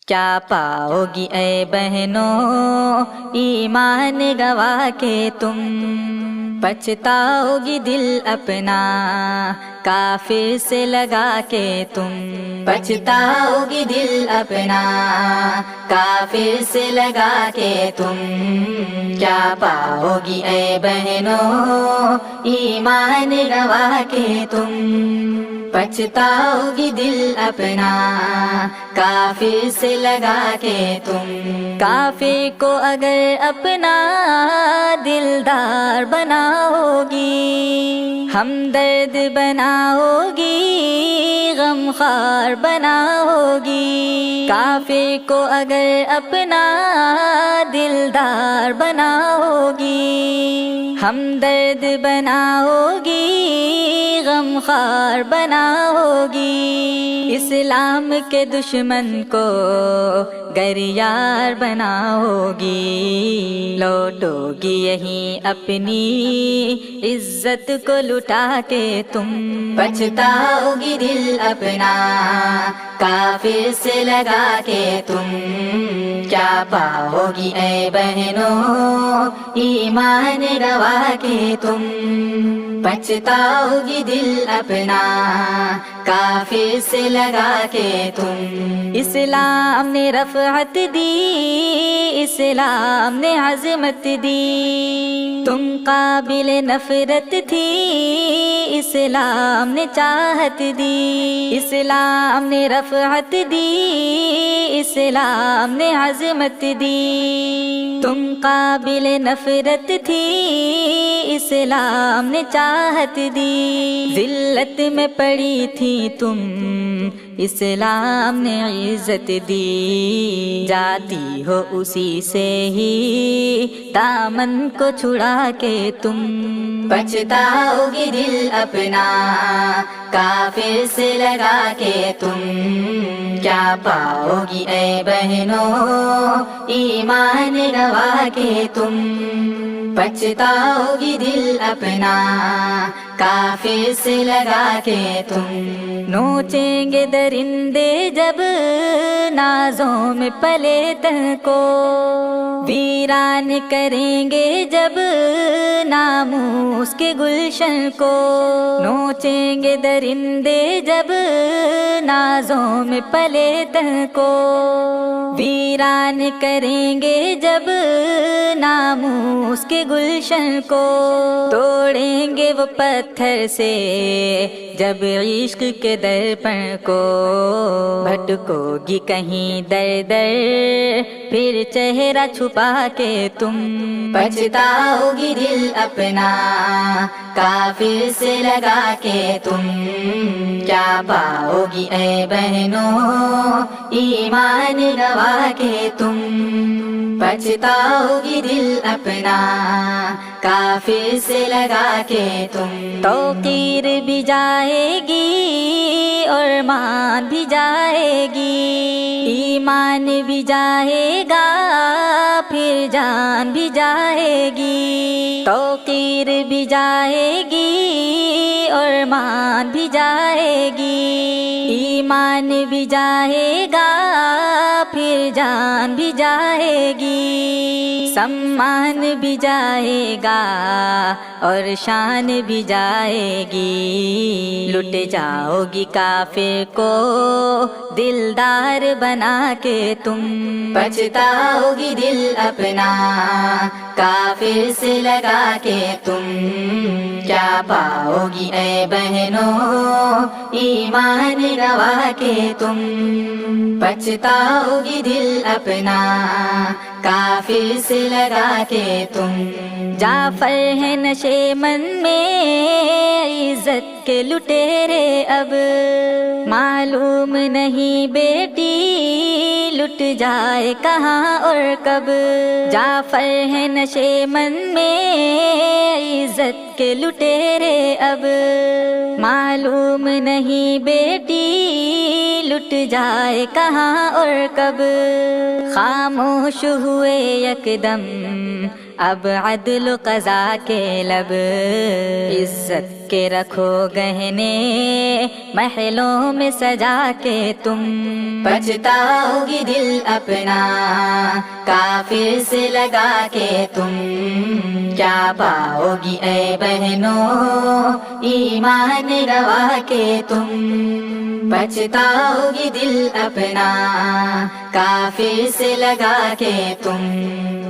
کیا پاؤ گی اے بہنوں ایمان گوا کے تم، پچھتاؤ گی دل اپنا کافر سے لگا کے تم، پچھتاؤ گی دل اپنا کافر سے لگا کے تم، کیا پاؤ گی اے بہنوں ایمان گوا کے تم، پچھتاؤ گی دل اپنا کافر سے لگا کے تم، کافر کو اگر اپنا دلدار بناؤ گی، ہمدرد بناؤ گی، غمخوار بناؤ گی، کافر کو اگر اپنا دلدار بناؤ گی، ہمدرد بناؤ گی، غمخوار بناؤ گی، اسلام کے دشمن کو گر یار بناؤ گی، لوٹو گی یہیں اپنی عزت کو لٹا کے تم، پچھتاؤ گی دل اپنا کافر سے لگا کے تم، کیا پاؤ گی اے بہنوں ایمان گوا کے تم، پچھتاؤ گی دل اپنا کافر سے لگا کے تم، اسلام نے رفعت دی، اسلام نے عظمت دی، تم قابل نفرت تھی، اسلام نے چاہت دی، اسلام نے رفعت دی، اسلام نے عظمت دی، تم قابل نفرت تھی، اسلام نے چاہت دی، ذلت میں پڑی تھی تم، اسلام نے عزت دی، جاتی ہو اسی سے ہی دامن کو چھڑا کے تم، پچھتاؤ گی دل اپنا کافر سے لگا کے تم، کیا پاؤ گی اے بہنوں ایمان گوا کے تم، پچھتاؤ گی دل اپنا کافر سے لگا کے تم، نوچیں گے درندے جب نازوں میں پلے تن کو، ویران کریں گے جب ناموس کے گلشن کو، نوچیں گے درندے جب نازوں میں پلے تن کو، ویران کریں گے جب ناموس کے گلشن کو، توڑیں گے وہ پتھر سے جب عشق کے درپن کو، بھٹکو گی کہیں در در پھر چہرہ چھپا کے تم، پچھتاؤ گی دل اپنا کافر سے لگا کے تم، کیا پاؤ گی اے بہنوں ایمان گوا کے تم، پچھتاؤ گی دل اپنا کافر سے لگا کے تم، توقیر بھی جائے گی اور مان بھی جائے گی، ایمان بھی جائے گا پھر جان بھی جائے گی، توقیر بھی جائے گی اور مان بھی جائے گی، ایمان بھی جائے گا پھر جان بھی جائے گی، سمان بھی جائے گا اور شان بھی جائے گی، لٹ جاؤ گی کافر کو دلدار بنا کے تم، پچھتاؤ گی دل اپنا کافر سے لگا کے تم، کیا پاؤ گی اے بہنوں ایمان گوا کے تم، پچھتاؤ گی دل اپنا کافر سے لگا کے تم، جعفر ہے نشے من میں عزت کے لٹیرے اب، معلوم نہیں بیٹی لٹ جائے کہاں اور کب، جعفر ہے نشے من میں عزت کے لٹیرے اب، معلوم نہیں بیٹی لٹ جائے کہاں اور کب، خاموش ہوئے یکدم اب عدل قضا کے لب عزت کے رکھو گہنے محلوں میں سجا کے تم پچھتاؤ گی دل اپنا کافر سے لگا کے تم کیا پاؤ گی اے بہنوں ایمان گوا کے تم پچھتاؤ گی دل اپنا کافر سے لگا کے تم